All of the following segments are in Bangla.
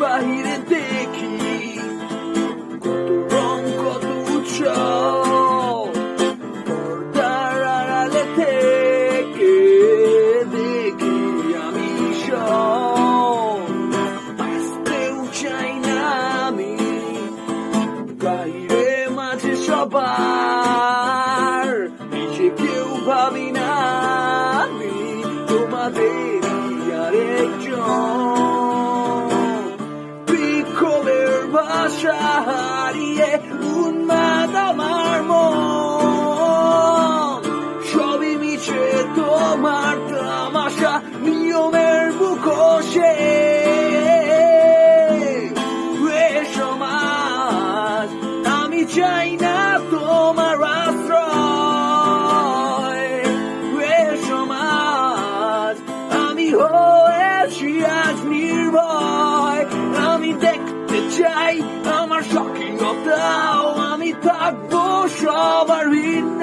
বাহিরে দেখি কত রং কত উৎসব, পর্দার আড়ালে থেকে দেখি আমি সব। আসতেও চাই না আমি বাইরে মাঝে সবার, নিজেকেও ভাবি না আমি তোমাদেরই আরেকজন। বিক্ষোভের ভাষা হারিয়ে উন্মাদ আমার মন, সবই মিছে তোমার তামাশা নিয়মের মুখোশে। সমাজ আমি চাই না তোমার আশ্রয়, সমাজ আমি হয়েছি আজ নির্ভয়। আমি দেখতে চাই আমার স্বকীয়তাও, আমি থাকবো সবার ভিন্ন।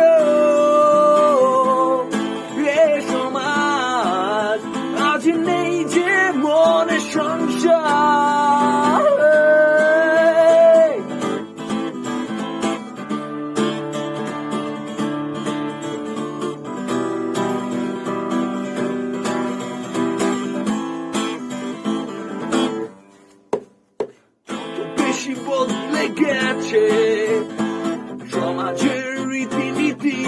সমাজ আজ নেই যে মনে সংসার। বেশি বদলে গেছে সমাজের রীতিনীতি,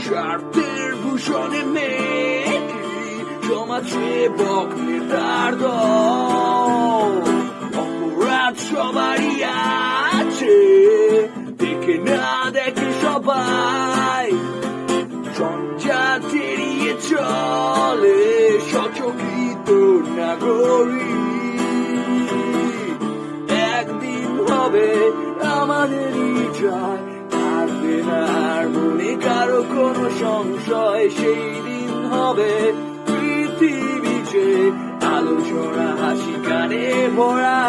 স্বার্থের ভূষণে মেকি সমাজ সেবক নেতার দল। অপরাধ সবারই আছে, দেখে না দেখে সবাই জঞ্জাট এড়িয়ে চলে সচকিত নাগরিক। একদিন হবে আমাদেরই জয়, থাকবে না আর মনে কারো কোনো সংশয়। সেই দিন হবে পৃথিবী যে আলোচনা হাসি গানে ভরা।